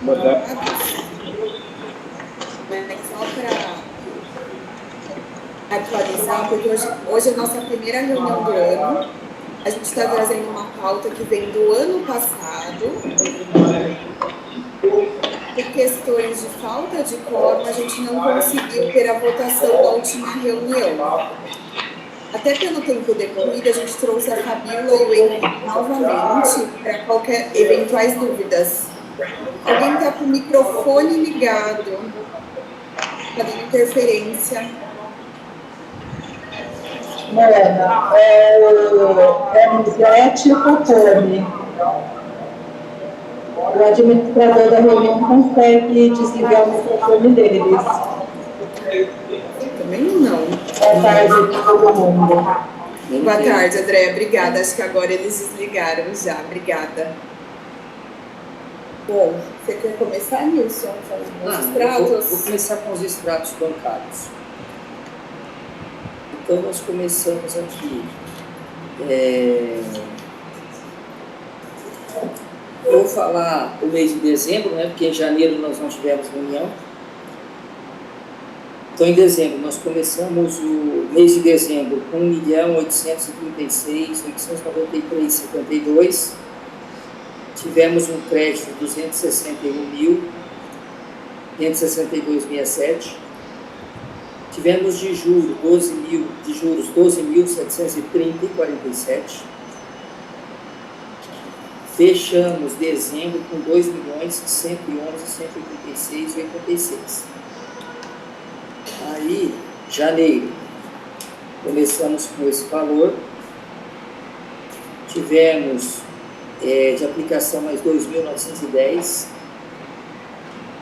Mas só para atualizar, porque hoje é a nossa primeira reunião do ano. A gente está trazendo uma pauta que vem do ano passado. Por questões de falta de quórum, a gente não conseguiu ter a votação da última reunião. Até pelo tempo decorrido, a gente trouxe a Fabíola e o Henrique novamente para qualquer eventuais dúvidas. Alguém está com o microfone ligado, está dando interferência. É Lisete e o Cotone. O administrador da reunião consegue desligar o microfone deles. Também não. Boa tarde a todo mundo. Boa tarde, Andréia. Obrigada. Acho que agora eles desligaram já. Obrigada. Bom, você quer começar, Nilson, com os extratos? Vou começar com os extratos bancários. Então, nós começamos aqui. Vou falar o mês de dezembro, né? Porque em janeiro nós não tivemos reunião. Então, em dezembro, nós começamos o mês de dezembro com 1.836.893,72. Tivemos um crédito de 261.562,67. Tivemos de juros 12.730,47. Fechamos dezembro com 2.111.186,86. Aí, janeiro, começamos com esse valor. Tivemos de aplicação mais 2.910.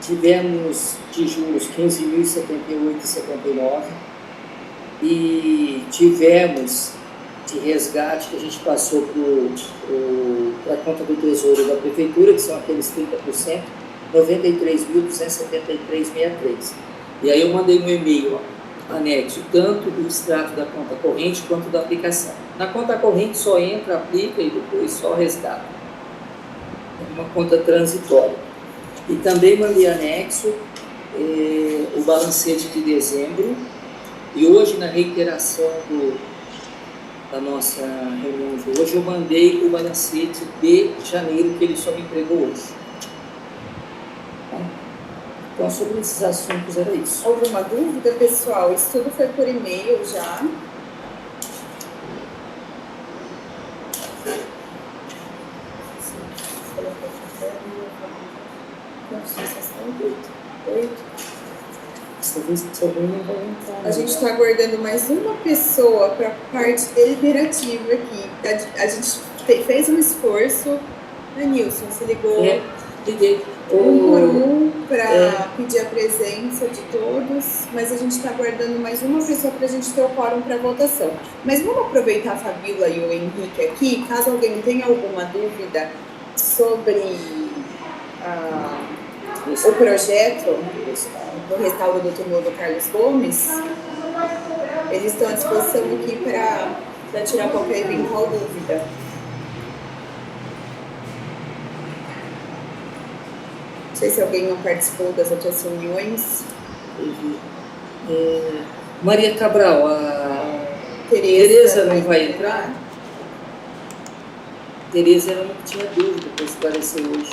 Tivemos de juros 15.078,79 e tivemos de resgate que a gente passou para a conta do Tesouro da Prefeitura, que são aqueles 30%, 93.273,63. E aí eu mandei um e-mail anexo, tanto do extrato da conta corrente quanto da aplicação. Na conta corrente só entra, aplica e depois só resgata. É uma conta transitória. E também mandei anexo o balancete de dezembro. E hoje, na reiteração da nossa reunião de hoje, eu mandei o balancete de janeiro, que ele só me entregou hoje. Então, sobre esses assuntos, era isso. Alguma dúvida, pessoal? Isso tudo foi por e-mail já. A gente está aguardando mais uma pessoa para a parte deliberativa aqui. A gente fez um esforço, né, Nilson? Você ligou liguei um por um para pedir a presença de todos, mas a gente está aguardando mais uma pessoa para a gente ter o quórum para votação. Mas vamos aproveitar a Fabíola e o Henrique aqui, caso alguém tenha alguma dúvida sobre o projeto do restauro do túmulo do Carlos Gomes, eles estão à disposição aqui para tirar qualquer eventual dúvida. Não sei se alguém não participou das outras reuniões. Maria Cabral, a Tereza não vai entrar? Tereza era uma que tinha dúvida para esclarecer hoje.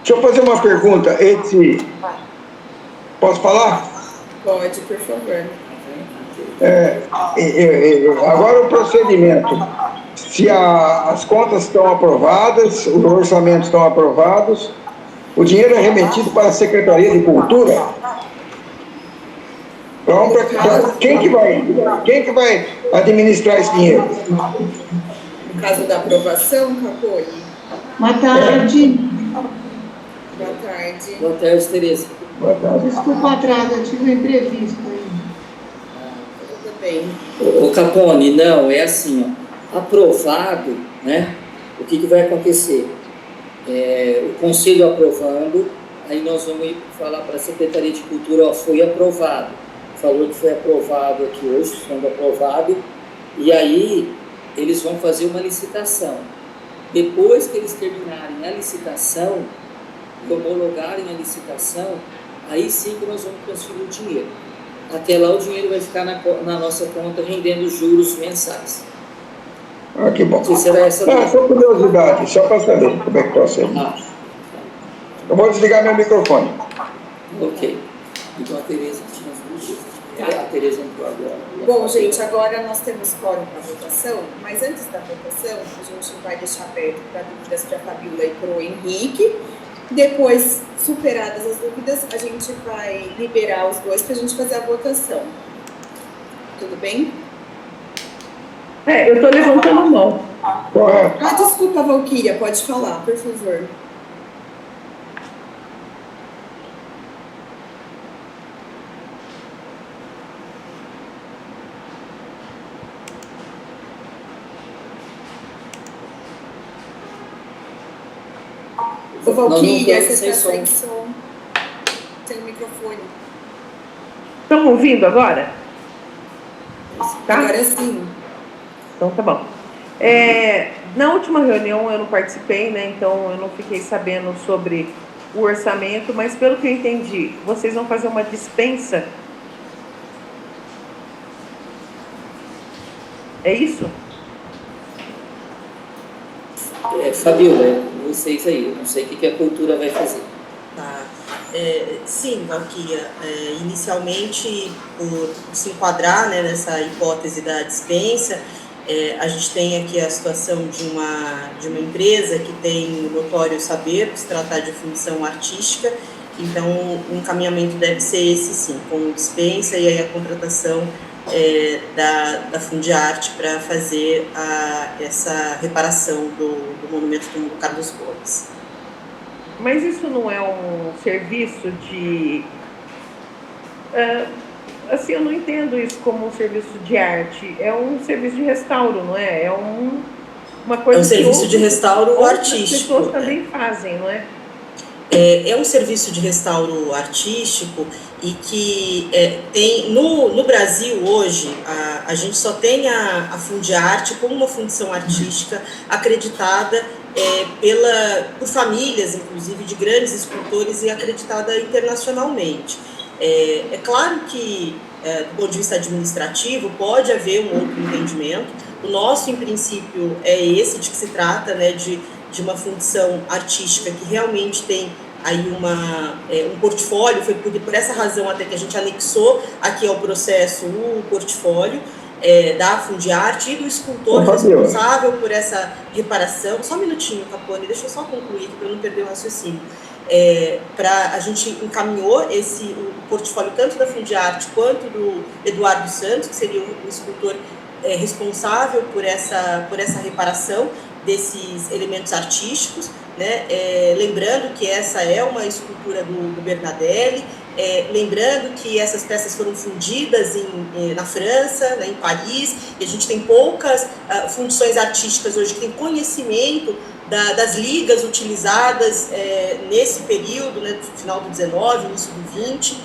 Deixa eu fazer uma pergunta. Posso falar? Pode, por favor. Agora o procedimento. Se as contas estão aprovadas, os orçamentos estão aprovados, o dinheiro é remetido para a Secretaria de Cultura? Quem que vai administrar esse dinheiro? No caso da aprovação, Capone? Boa tarde. Boa tarde. Boa tarde, Tereza. Boa tarde. Desculpa o atraso, eu tive um imprevisto aí. Tudo bem. O Capone, não, é assim, ó, aprovado, né? O que vai acontecer? O Conselho aprovando, aí nós vamos falar para a Secretaria de Cultura, ó, foi aprovado. Falou que foi aprovado aqui hoje, sendo aprovado, e aí eles vão fazer uma licitação. Depois que eles terminarem a licitação, e homologarem a licitação, aí sim que nós vamos transferir o dinheiro. Até lá o dinheiro vai ficar na nossa conta rendendo juros mensais. Ah, que bom. Não sei se era essa Só curiosidade, só para saber como é que está sendo. Eu vou desligar meu microfone. Ok. Então a Tereza tinha as duas. A Tereza entrou agora. Bom, gente, agora nós temos quórum para votação, mas antes da votação, a gente vai deixar aberto para dúvidas para a Fabíola e para o Henrique. Depois, superadas as dúvidas, a gente vai liberar os dois para a gente fazer a votação. Tudo bem? Eu estou levantando a mão. Correto. Ah, desculpa, Valquíria, pode falar, por favor. Ô, Valquíria, você está sem som. Sem o microfone. Estão ouvindo agora? Tá? Agora sim. Então tá bom. Na última reunião eu não participei, né? Então eu não fiquei sabendo sobre o orçamento, mas pelo que eu entendi, vocês vão fazer uma dispensa. É isso? Fabíola, vocês aí, eu não sei o que a cultura vai fazer. Tá. Sim, Valquíria, inicialmente, por se enquadrar, né, nessa hipótese da dispensa, a gente tem aqui a situação de uma empresa que tem notório saber, por se tratar de função artística, então o encaminhamento deve ser esse sim, com dispensa e aí a contratação da Fundiarte para fazer essa reparação do monumento do Carlos Gomes. Mas isso não é um serviço de... assim, eu não entendo isso como um serviço de arte. É um serviço de restauro, não é? É uma coisa. É um serviço de restauro artístico. As pessoas também fazem, não é? É um serviço de restauro artístico e que tem no Brasil hoje a gente só tem a Fundiarte como uma função artística acreditada por famílias, inclusive de grandes escultores e acreditada internacionalmente. É claro que do ponto de vista administrativo pode haver um outro entendimento. O nosso, em princípio, é esse de que se trata, né, de uma função artística que realmente tem aí um portfólio. Foi por essa razão até que a gente anexou aqui ao processo o portfólio da Fundiarte e do escultor responsável por essa reparação. Só um minutinho, Capone, deixa eu só concluir aqui para não perder o raciocínio. A gente encaminhou o portfólio tanto da Fundiarte quanto do Eduardo Santos, que seria o escultor responsável por essa reparação desses elementos artísticos, né? Lembrando que essa é uma escultura do Bernadelli, lembrando que essas peças foram fundidas na França, né, em Paris, e a gente tem poucas fundições artísticas hoje que têm conhecimento das ligas utilizadas nesse período, né, do final do 19, início do 20,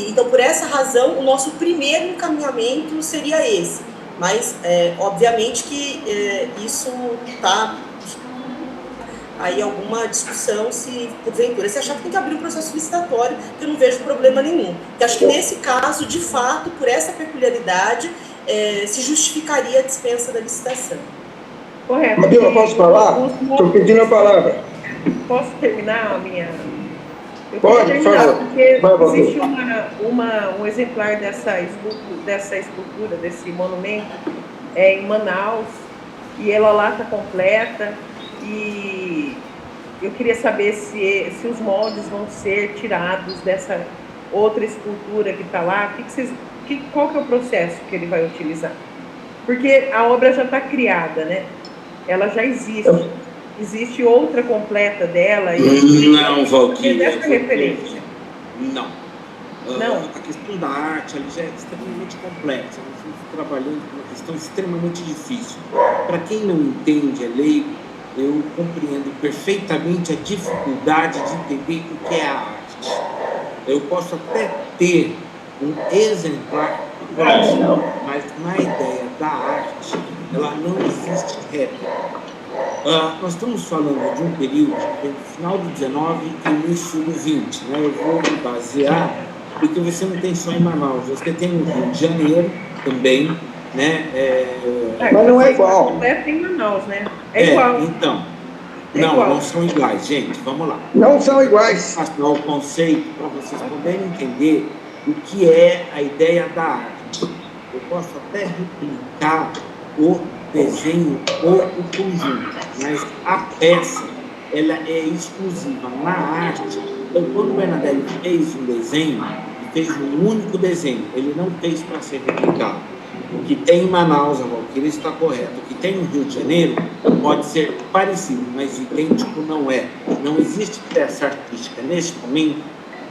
então por essa razão o nosso primeiro encaminhamento seria esse, mas obviamente que isso está aí alguma discussão se porventura se achar que tem que abrir um processo licitatório, que eu não vejo problema nenhum, porque acho que nesse caso, de fato, por essa peculiaridade, se justificaria a dispensa da licitação. Correto. Fabíola, posso falar? Estou pedindo a palavra. Posso terminar a minha... Pode, por favor. Porque existe um exemplar dessa escultura, desse monumento, em Manaus, e ela lá está completa, e eu queria saber se os moldes vão ser tirados dessa outra escultura que está lá. Qual que é o processo que ele vai utilizar? Porque a obra já está criada, né? Ela já existe. Existe outra completa dela. Não, Valquíria. Dessa referência. Não. Não. A questão da arte ali já é extremamente complexa. Nós estamos trabalhando com uma questão extremamente difícil. Para quem não entende, é leigo, eu compreendo perfeitamente a dificuldade de entender o que é a arte. Eu posso até ter um exemplar próximo, mas na ideia da arte, ela não existe réplica. Nós estamos falando de um período do final do 19 e início do 20, né? Eu vou me basear, porque você não tem só em Manaus, você tem no Rio de Janeiro também, né? Mas não é igual. É em Manaus, né? É igual. Então, É não, igual. não são iguais, gente, vamos lá. Não são iguais. Passar o conceito para vocês poderem entender o que é a ideia da arte. Eu posso até replicar o desenho ou o conjunto, mas a peça, ela é exclusiva na arte. Então, quando o Bernardelli fez um desenho, ele fez um único desenho, ele não fez para ser replicado. O que tem em Manaus, a Valquíria está correto, o que tem no Rio de Janeiro pode ser parecido, mas idêntico não é. Não existe peça artística, neste momento,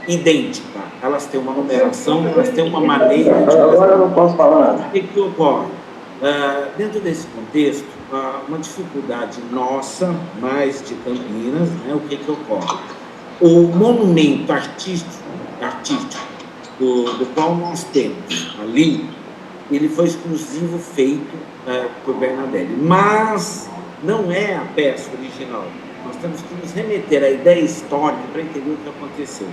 idêntica. Elas têm uma numeração, elas têm uma maneira de... Agora eu não posso falar nada. O que ocorre? Dentro desse contexto, uma dificuldade nossa, mais de Campinas, né, o que ocorre? O monumento artístico do qual nós temos ali, ele foi exclusivo feito por Bernardelli, mas não é a peça original. Nós temos que nos remeter à ideia histórica para entender o que aconteceu.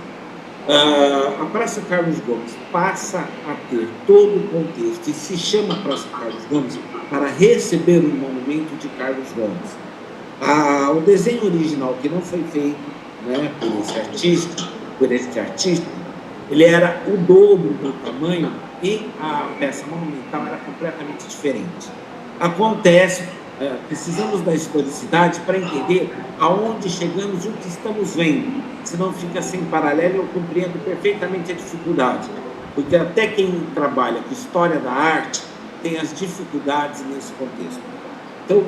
A Praça Carlos Gomes passa a ter todo o contexto e se chama Praça Carlos Gomes para receber o monumento de Carlos Gomes. O desenho original, que não foi feito, né, por este artista, ele era o dobro do tamanho e a peça monumental era completamente diferente. Acontece, precisamos da historicidade para entender aonde chegamos e o que estamos vendo. Senão fica sem paralelo e eu compreendo perfeitamente a dificuldade. Porque até quem trabalha com história da arte tem as dificuldades nesse contexto. Então,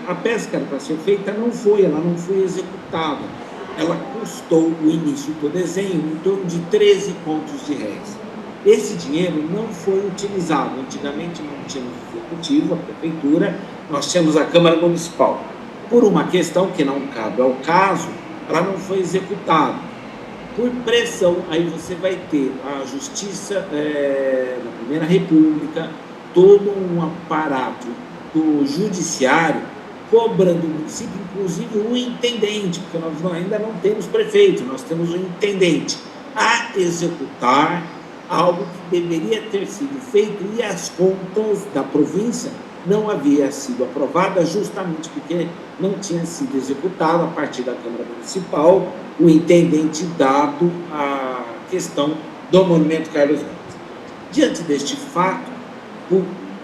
a peça que era para ser feita ela não foi executada. Ela custou o início do desenho em torno de 13 contos de réis. Esse dinheiro não foi utilizado. Antigamente não tínhamos executivo, a prefeitura, nós tínhamos a Câmara Municipal. Por uma questão que não cabe ao caso, ela não foi executada. Por pressão, aí você vai ter a Justiça da Primeira República, todo um aparato do Judiciário cobrando do município, inclusive o intendente, porque nós ainda não temos prefeito, nós temos o intendente, a executar algo que deveria ter sido feito e as contas da província não havia sido aprovada justamente porque não tinha sido executado a partir da Câmara Municipal o intendente dado a questão do Monumento Carlos Gomes. Diante deste fato, por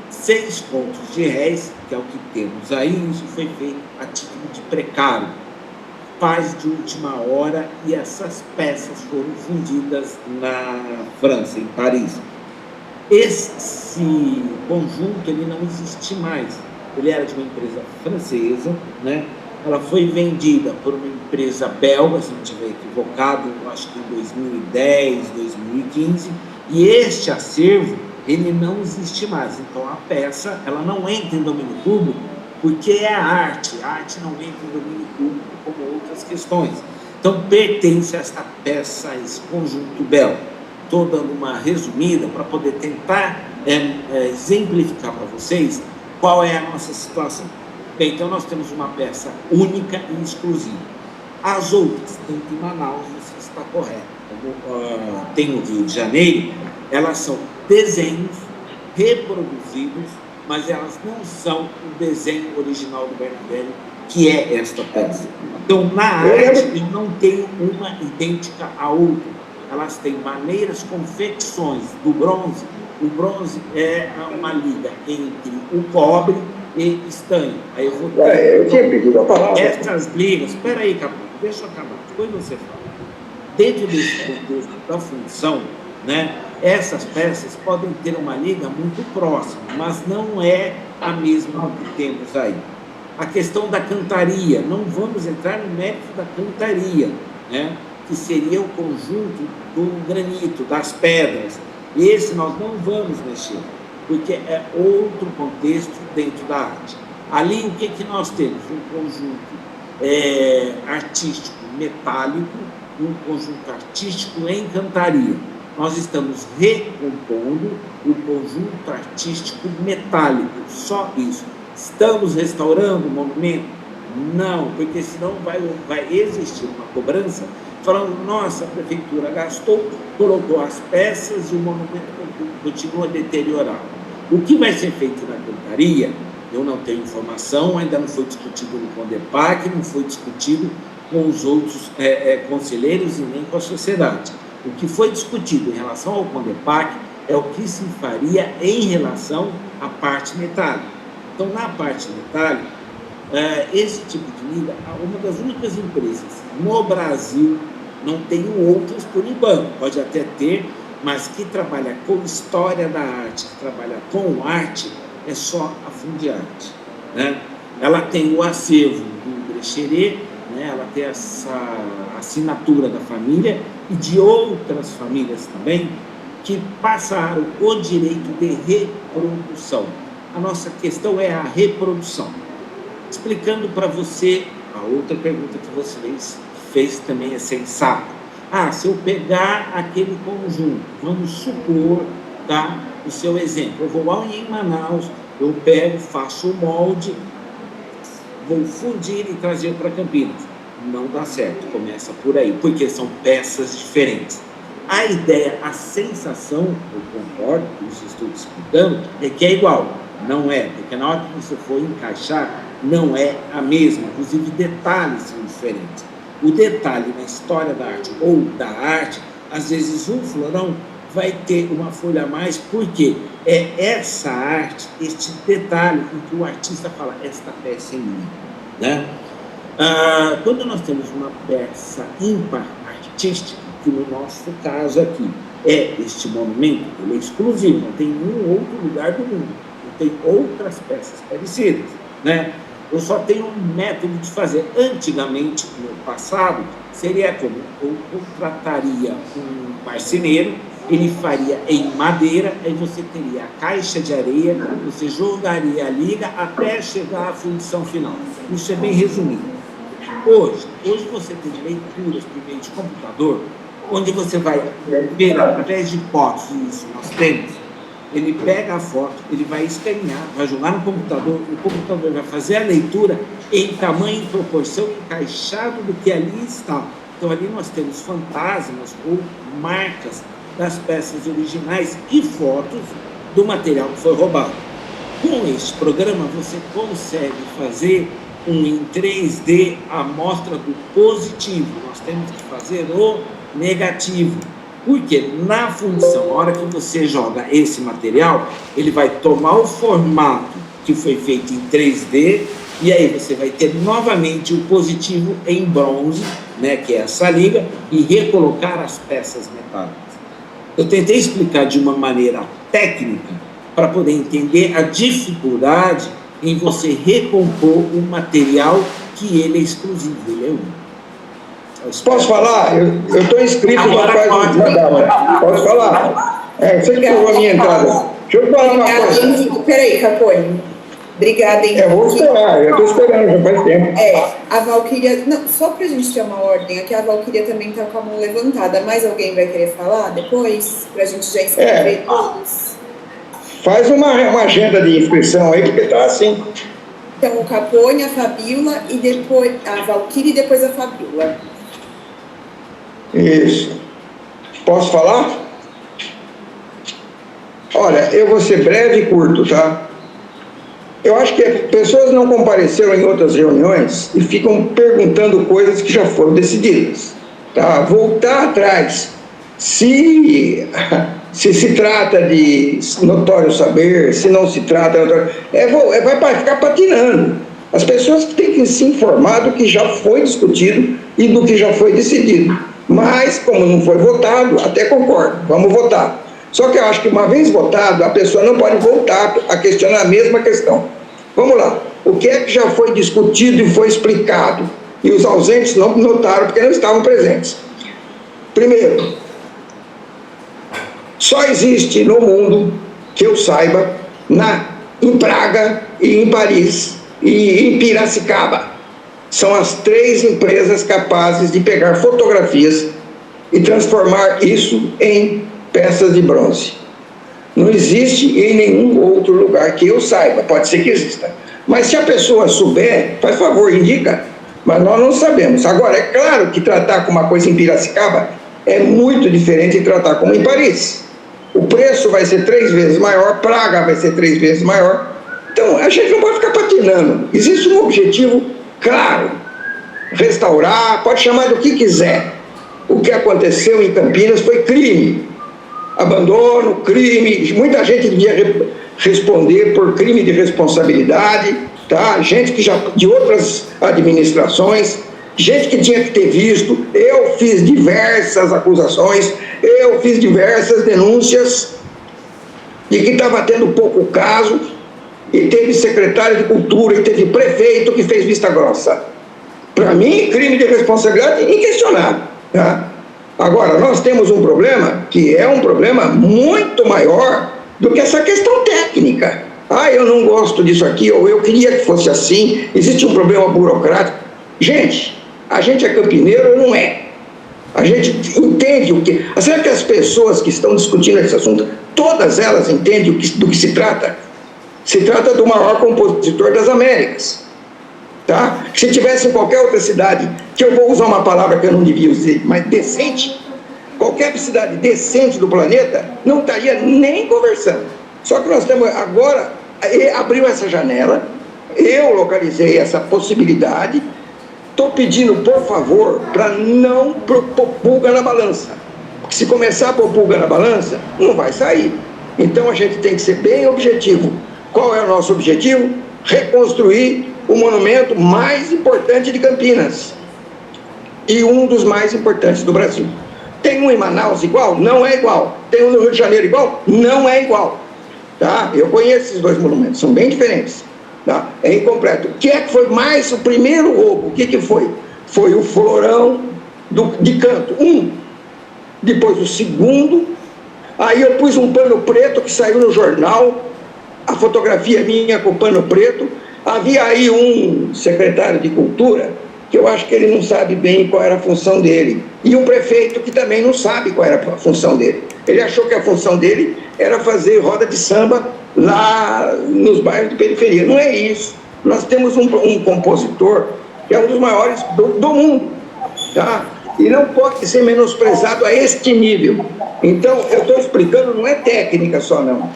6 contos de réis, que é o que temos aí, isso foi feito a título de precário, paz de última hora, e essas peças foram fundidas na França, em Paris. Esse conjunto ele não existe mais. Ele era de uma empresa francesa, né? Ela foi vendida por uma empresa belga, se não estiver equivocado, acho que em 2010, 2015, e este acervo ele não existe mais. Então a peça ela não entra em domínio público porque é a arte não entra em domínio público como outras questões. Então pertence a esta peça, a esse conjunto belga. Estou dando uma resumida para poder tentar exemplificar para vocês qual é a nossa situação. Bem, então nós temos uma peça única e exclusiva. As outras, tanto em Manaus, você está correto, como tem no Rio de Janeiro, elas são desenhos reproduzidos, mas elas não são o desenho original do Bernardelli, que é esta peça. Então, na arte, não tem uma idêntica à outra. Elas têm maneiras, confecções do bronze. O bronze é uma liga entre o cobre e estanho. Aí eu vou ter... eu tinha pedido a palavra. Essas ligas... Espera aí, Capô, deixa eu acabar. Depois você fala. Dentro desse contexto da função, né, essas peças podem ter uma liga muito próxima, mas não é a mesma que temos aí. A questão da cantaria, não vamos entrar no mérito da cantaria, né, que seria o conjunto do granito, das pedras. Esse nós não vamos mexer, porque é outro contexto dentro da arte. Ali, o que nós temos? Um conjunto artístico metálico, um conjunto artístico em cantaria. Nós estamos recompondo o conjunto artístico metálico, só isso. Estamos restaurando o monumento? Não, porque senão vai existir uma cobrança falando, nossa, a prefeitura gastou, colocou as peças e o monumento continua deteriorado. O que vai ser feito na cantaria, eu não tenho informação, ainda não foi discutido no CONDEPAC, não foi discutido com os outros conselheiros e nem com a sociedade. O que foi discutido em relação ao CONDEPAC é o que se faria em relação à parte metálica. Então, na parte metálica, esse tipo de liga, uma das únicas empresas no Brasil, não tenho outras por enquanto, pode até ter, mas que trabalha com história da arte, que trabalha com arte, é só a Fundiarte, né? Ela tem o acervo do Brecheret, né? Ela tem essa assinatura da família e de outras famílias também, que passaram o direito de reprodução. A nossa questão é a reprodução. Explicando para você, a outra pergunta que você fez também é sensata. Se eu pegar aquele conjunto, vamos supor, tá, o seu exemplo, eu vou lá em Manaus, eu pego, faço o molde, vou fundir e trazer para Campinas. Não dá certo, começa por aí, porque são peças diferentes. A ideia, a sensação, eu concordo com isso que estou explicando, é que é igual. Não é, porque na hora que você for encaixar, não é a mesma, inclusive detalhes são diferentes. O detalhe na história da arte ou da arte, às vezes um florão vai ter uma folha a mais, porque é essa arte, este detalhe em que o artista fala, esta peça é minha, né? Quando nós temos uma peça ímpar artística, que no nosso caso aqui é este monumento, ele é exclusivo, não tem nenhum outro lugar do mundo, não tem outras peças parecidas, né? Eu só tenho um método de fazer. Antigamente, no passado, seria como eu contrataria um marceneiro, ele faria em madeira, aí você teria a caixa de areia, você jogaria a liga até chegar à fundição final. Isso é bem resumido. Hoje você tem leituras por meio de computador, onde você vai ver, através de hipóteses, isso nós temos, ele pega a foto, ele vai escanear, vai jogar no computador, o computador vai fazer a leitura em tamanho e proporção encaixado do que ali está. Então, ali nós temos fantasmas ou marcas das peças originais e fotos do material que foi roubado. Com este programa, você consegue fazer em 3D a amostra do positivo. Nós temos que fazer o negativo. Porque na fundição, na hora que você joga esse material, ele vai tomar o formato que foi feito em 3D, e aí você vai ter novamente o positivo em bronze, né, que é essa liga, e recolocar as peças metálicas. Eu tentei explicar de uma maneira técnica para poder entender a dificuldade em você recompor um material que ele é exclusivo, ele é único. Posso falar? Eu estou inscrito no Posso falar? Você que pegou a minha entrada. Deixa eu falar uma coisa. Peraí, Capone. Obrigada, hein? Vou esperar, eu estou esperando, já faz tempo. A Valquíria... Não, só para a gente ter uma ordem aqui, a Valquíria também está com a mão levantada. Mais alguém vai querer falar depois? Para a gente já inscrever todos? Faz uma agenda de inscrição aí, porque está assim. Então, o Capone, a Fabíola, e depois a Valquíria e depois a Fabíola. Isso. Posso falar? Olha, eu vou ser breve e curto, tá? Eu acho que pessoas não compareceram em outras reuniões e ficam perguntando coisas que já foram decididas, tá? Voltar atrás, se trata de notório saber, se não se trata, vai ficar patinando. As pessoas têm que se informar do que já foi discutido e do que já foi decidido. Mas, como não foi votado, até concordo, vamos votar. Só que eu acho que uma vez votado, a pessoa não pode voltar a questionar a mesma questão. Vamos lá. O que é que já foi discutido e foi explicado? E os ausentes não notaram porque não estavam presentes. Primeiro, só existe no mundo, que eu saiba, em Praga e em Paris e em Piracicaba. São as 3 empresas capazes de pegar fotografias e transformar isso em peças de bronze. Não existe em nenhum outro lugar que eu saiba, pode ser que exista, Mas se a pessoa souber, faz favor, indica. Mas nós não sabemos. Agora, é claro que tratar com uma coisa em Piracicaba é muito diferente de tratar como em Paris. O preço vai ser 3 vezes maior, Praga vai ser 3 vezes maior. Então, a gente não pode ficar patinando. Existe um objetivo claro. Restaurar, pode chamar do que quiser. O que aconteceu em Campinas foi crime. Abandono, crime. Muita gente devia responder por crime de responsabilidade, tá? Gente que já de outras administrações, gente que tinha que ter visto. Eu fiz diversas acusações, eu fiz diversas denúncias de que estava tendo pouco caso, e teve secretário de cultura e teve prefeito que fez vista grossa. Para mim, crime de responsabilidade inquestionável, tá? Agora, nós temos um problema que é um problema muito maior do que essa questão técnica. Ah, eu não gosto disso aqui, ou eu queria que fosse assim, existe um problema burocrático. Gente, a gente é campineiro ou não é? A gente entende o que... Será que as pessoas que estão discutindo esse assunto, todas elas entendem do que se trata? Se trata do maior compositor das Américas. Tá? Se tivesse em qualquer outra cidade, que eu vou usar uma palavra que eu não devia usar, mas decente, qualquer cidade decente do planeta não estaria nem conversando. Só que nós temos agora, abriu essa janela, eu localizei essa possibilidade, estou pedindo, por favor, para não pôr pulga na balança. Porque se começar a pôr pulga na balança, não vai sair. Então a gente tem que ser bem objetivo. Qual é o nosso objetivo? Reconstruir o monumento mais importante de Campinas e um dos mais importantes do Brasil. Tem um em Manaus igual? Não é igual. Tem um no Rio de Janeiro igual? Não é igual. Tá? Eu conheço esses dois monumentos, são bem diferentes. Tá? É incompleto. O que é que foi mais o primeiro roubo? O que foi? Foi o florão de canto, depois o segundo, aí eu pus um pano preto que saiu no jornal, a fotografia minha com o pano preto. Havia aí um secretário de cultura que eu acho que ele não sabe bem qual era a função dele, e um prefeito que também não sabe qual era a função dele. Ele achou que a função dele era fazer roda de samba lá nos bairros de periferia. Não é isso. Nós temos um compositor que é um dos maiores do mundo, tá? E não pode ser menosprezado a este nível. Então, eu estou explicando, não é técnica só, não.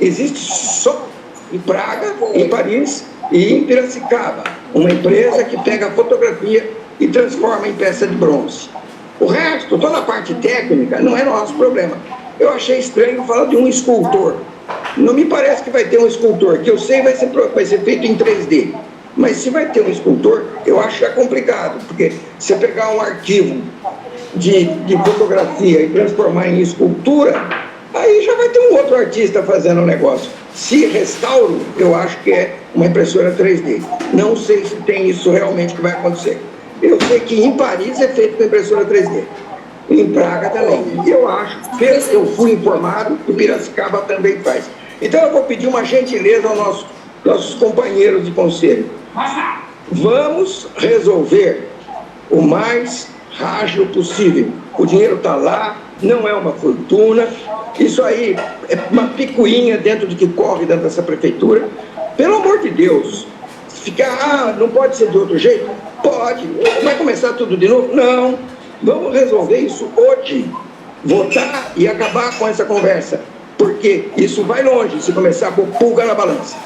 Existe só em Praga, em Paris e em Piracicaba uma empresa que pega a fotografia e transforma em peça de bronze. O resto, toda a parte técnica, não é nosso problema. Eu achei estranho falar de um escultor. Não me parece que vai ter um escultor, que eu sei vai ser feito em 3D. Mas se vai ter um escultor, eu acho que é complicado, porque se pegar um arquivo de fotografia e transformar em escultura, aí já vai ter um outro artista fazendo o negócio. Se restauro, eu acho que é uma impressora 3D. Não sei se tem isso realmente que vai acontecer. Eu sei que em Paris é feito com impressora 3D. Em Praga também. Eu acho, eu fui informado, que Piracicaba também faz. Então eu vou pedir uma gentileza aos nossos companheiros de conselho. Vamos resolver o mais rápido possível. O dinheiro está lá, não é uma fortuna. Isso aí é uma picuinha dentro do que corre dentro dessa prefeitura. Pelo amor de Deus, ficar, não pode ser de outro jeito? Pode. Vai começar tudo de novo? Não. Vamos resolver isso hoje. Votar e acabar com essa conversa. Porque isso vai longe se começar a pôr pulga na balança.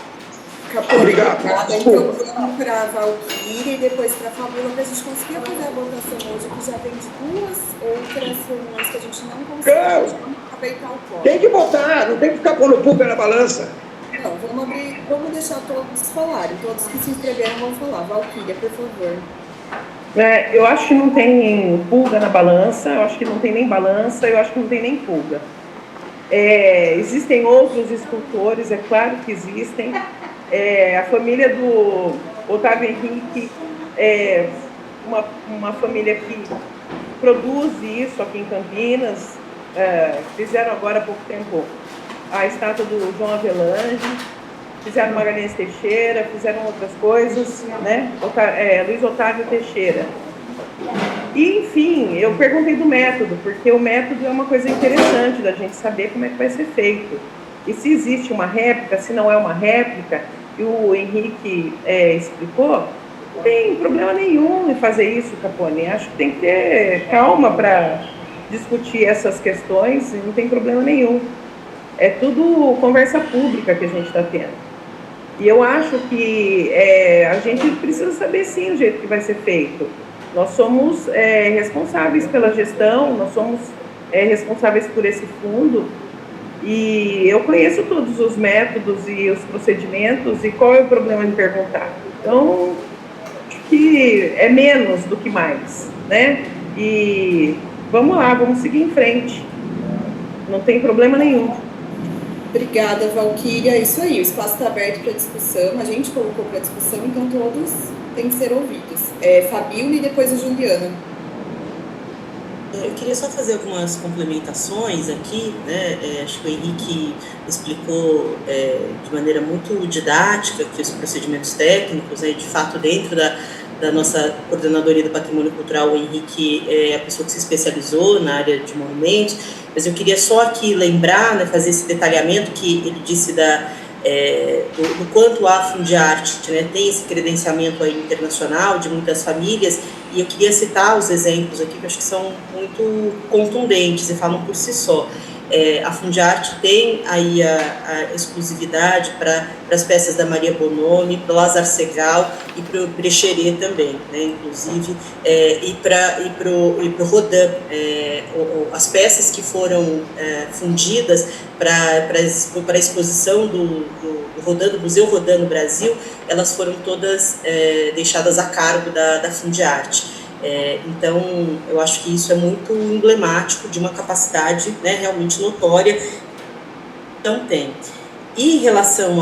Obrigado. Então vamos para a Valquíria e depois para a Fabíola, para a gente conseguir fazer a votação hoje, que já vem de 2 outras reuniões que a gente não conseguiu aproveitar o quórum. Tem que votar, não tem que ficar pondo pulga na balança. Não, vamos deixar todos falarem, todos que se inscreveram vão falar. Valquíria, por favor. Eu acho que não tem pulga na balança, eu acho que não tem nem balança, eu acho que não tem nem pulga. Existem outros escultores, é claro que existem. A família do Otávio Henrique é uma família que produz isso aqui em Campinas. Fizeram agora há pouco tempo a estátua do João Avelange, fizeram Magalhães Teixeira, fizeram outras coisas, né? Luiz Otávio Teixeira. E, enfim, eu perguntei do método, porque o método é uma coisa interessante da gente saber como é que vai ser feito. E se existe uma réplica, se não é uma réplica, que o Henrique explicou, não tem problema nenhum em fazer isso, Capone. Acho que tem que ter calma para discutir essas questões, não tem problema nenhum. É tudo conversa pública que a gente está tendo. E eu acho que a gente precisa saber, sim, o jeito que vai ser feito. Nós somos responsáveis pela gestão, nós somos responsáveis por esse fundo, e eu conheço todos os métodos e os procedimentos, e qual é o problema de perguntar? Então, acho que é menos do que mais, né? E vamos lá, vamos seguir em frente. Não tem problema nenhum. Obrigada, Valquíria. É isso aí, o espaço está aberto para discussão, a gente colocou para discussão, então todos têm que ser ouvidos. Fabíola e depois a Juliana. Eu queria só fazer algumas complementações aqui, né? Acho que o Henrique explicou de maneira muito didática que os procedimentos técnicos, de fato, dentro da nossa coordenadoria do patrimônio cultural, o Henrique é a pessoa que se especializou na área de monumentos, mas eu queria só aqui lembrar, né, fazer esse detalhamento que ele disse do quanto a Fundiarte, né, tem esse credenciamento aí internacional de muitas famílias, e eu queria citar os exemplos aqui que eu acho que são muito contundentes e falam por si só. A Fundiarte tem aí a exclusividade para as peças da Maria Bonomi, para o Lazar Segal e para o Brecheret também, né, inclusive, e para o Rodin, as peças que foram fundidas para a exposição do Rodin, do Museu Rodin no Brasil, elas foram todas deixadas a cargo da Fundiarte. Então, eu acho que isso é muito emblemático de uma capacidade, né, realmente notória. Então, tem. E em relação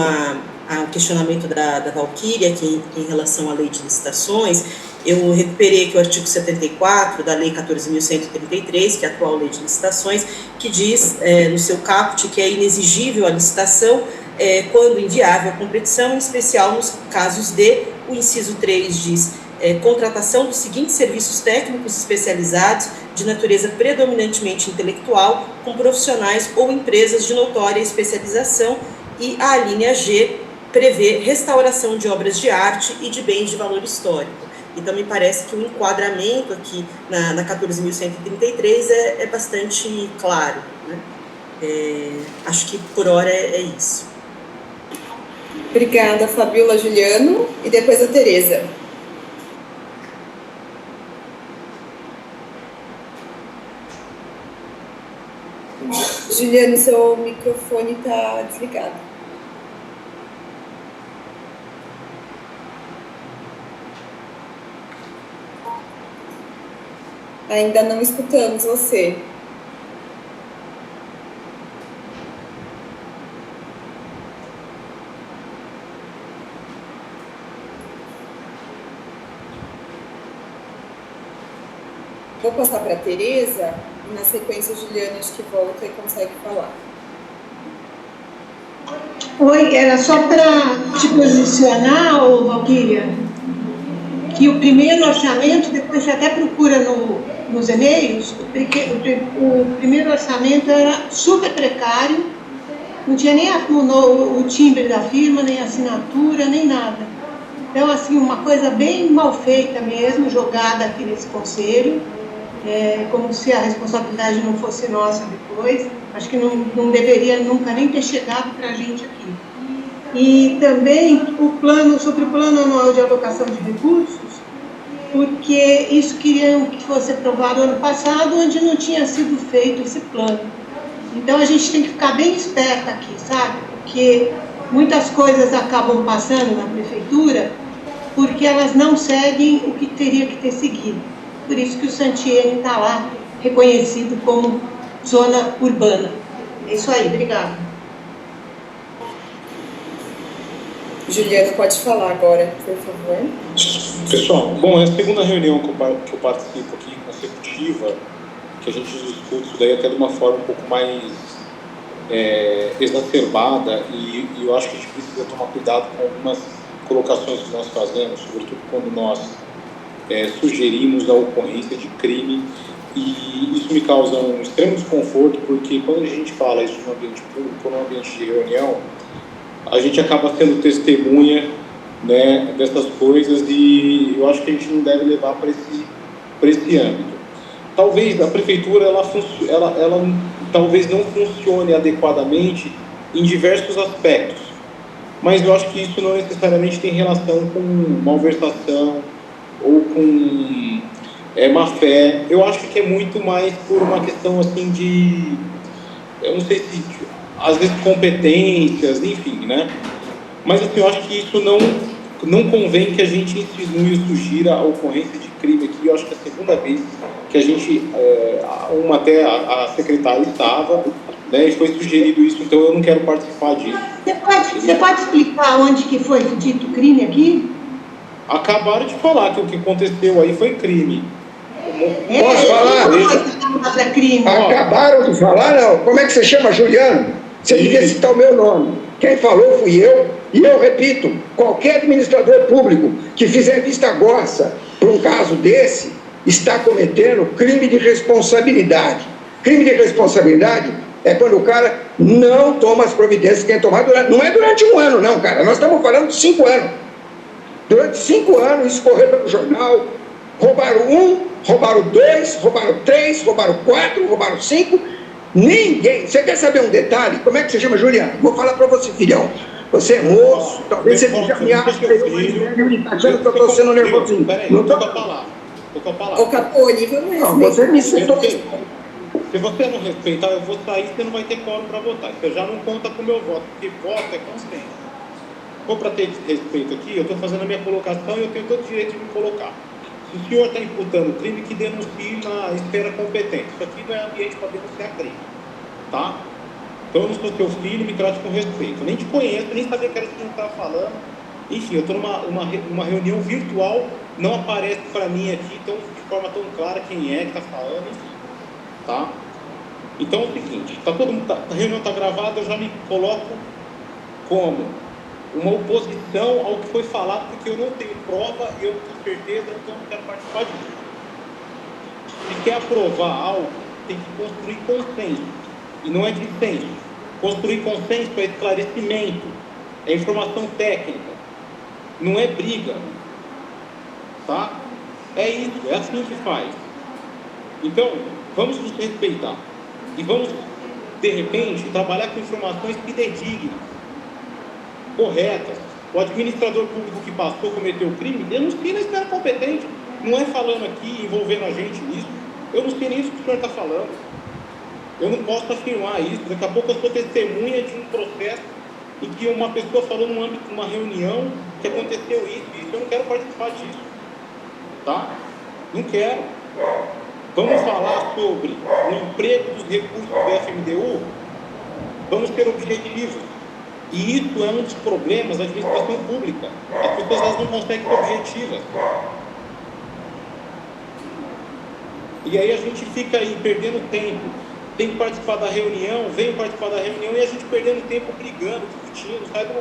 ao questionamento da Valquíria, que em relação à lei de licitações, eu recuperei aqui o artigo 74 da lei 14.133, que é a atual lei de licitações, que diz no seu caput que é inexigível a licitação quando inviável a competição, em especial nos casos o inciso 3 diz contratação dos seguintes serviços técnicos especializados de natureza predominantemente intelectual, com profissionais ou empresas de notória especialização, e a linha G prevê restauração de obras de arte e de bens de valor histórico. Então, me parece que o enquadramento aqui na 14.133 é bastante claro, né? Acho que por hora é isso. Obrigada, Fabíola, Juliano, e depois a Tereza. Juliano, seu microfone está desligado. Ainda não escutamos você. Vou passar para a Tereza e, na sequência, a Juliana acho que volta e consegue falar. Oi, era só para te posicionar, Valquíria, que o primeiro orçamento, depois você até procura nos e-mails, o primeiro orçamento era super precário, não tinha nem o timbre da firma, nem assinatura, nem nada. Então, assim, uma coisa bem mal feita mesmo, jogada aqui nesse conselho, como se a responsabilidade não fosse nossa depois. Acho que não deveria nunca nem ter chegado para a gente aqui. E também sobre o plano anual de alocação de recursos, porque isso queriam que fosse aprovado ano passado, onde não tinha sido feito esse plano. Então, a gente tem que ficar bem esperta aqui, sabe? Porque muitas coisas acabam passando na prefeitura porque elas não seguem o que teria que ter seguido. Por isso que o Santiene está lá, reconhecido como zona urbana. É isso aí, obrigada. Juliana, pode falar agora, por favor. Pessoal, bom, é a segunda reunião que eu participo aqui, consecutiva, que a gente discute isso daí até de uma forma um pouco mais exacerbada, e eu acho que a gente precisa tomar cuidado com algumas colocações que nós fazemos, sobretudo quando nós sugerimos a ocorrência de crime, e isso me causa um extremo desconforto, porque quando a gente fala isso no ambiente público, no ambiente de reunião, a gente acaba sendo testemunha, né, dessas coisas, e eu acho que a gente não deve levar para esse âmbito. Talvez a prefeitura ela talvez não funcione adequadamente em diversos aspectos, mas eu acho que isso não necessariamente tem relação com malversação ou com má fé. Eu acho que é muito mais por uma questão assim de, eu não sei se às vezes competências, enfim, né? Mas assim, eu acho que isso não convém que a gente insinue ou sugira a ocorrência de crime aqui. Eu acho que é a segunda vez que a gente, até a secretária estava, né, e foi sugerido isso, então eu não quero participar disso. Você pode explicar onde que foi dito crime aqui? Acabaram de falar que o que aconteceu aí foi crime. Posso falar? Crime. Acabaram de falar, não. Como é que você chama, Juliano? Você devia citar o meu nome. Quem falou fui eu, e eu repito, qualquer administrador público que fizer vista grossa por um caso desse, está cometendo crime de responsabilidade. Crime de responsabilidade é quando o cara não toma as providências que tem tomado não é durante um ano, não, cara. Nós estamos falando de 5 anos. Durante 5 anos, isso correu pelo jornal, roubaram 1, roubaram 2, roubaram 3, roubaram 4, roubaram 5. Ninguém. Você quer saber um detalhe? Como é que você chama, Juliano? Vou falar para você, filhão. Você é moço, talvez você já me ache que eu está achando que eu estou sendo nervosinho. Peraí, não estou estou. com a palavra. Ô, Capone, vamos Não, respeitar. você me citou. Se você não respeitar, eu vou sair, você não vai ter quórum para votar. Você já não conta com o meu voto, porque voto é consciência. Ou para ter respeito aqui, eu estou fazendo a minha colocação e eu tenho todo o direito de me colocar. Se o senhor está imputando crime, que denuncie na esfera competente. Isso aqui não é ambiente para denunciar crime, tá? Então eu não sou seu filho, me trate com respeito. Eu nem te conheço, nem sabia que era isso que a gente estava falando. Enfim, eu estou numa reunião virtual, não aparece para mim aqui de forma tão clara quem é que está falando, enfim, tá? Então é o seguinte, a reunião está gravada, eu já me coloco como uma oposição ao que foi falado, porque eu não tenho prova e eu não tenho certeza, então eu não quero participar disso. Se quer aprovar algo, tem que construir consenso, e não é dissenso. Construir consenso é esclarecimento, é informação técnica, não é briga, tá? É isso, é assim que faz. Então, vamos nos respeitar e vamos, de repente, trabalhar com informações fidedignas, corretas. O administrador público que passou, cometeu crime, denuncie na esfera competente. Não é falando aqui, envolvendo a gente nisso. Eu não sei nem isso que o senhor está falando. Eu não posso afirmar isso. Daqui a pouco eu sou testemunha de um processo em que uma pessoa falou num âmbito de uma reunião que aconteceu isso. Eu não quero participar disso. Tá? Não quero. Vamos falar sobre o emprego dos recursos do FMDU? Vamos ser objetivos. E isso é um dos problemas da administração pública. As pessoas elas não conseguem ser objetivas. E aí a gente fica aí perdendo tempo. Tem que participar da reunião, vem participar da reunião e a gente perdendo tempo brigando, discutindo, sai do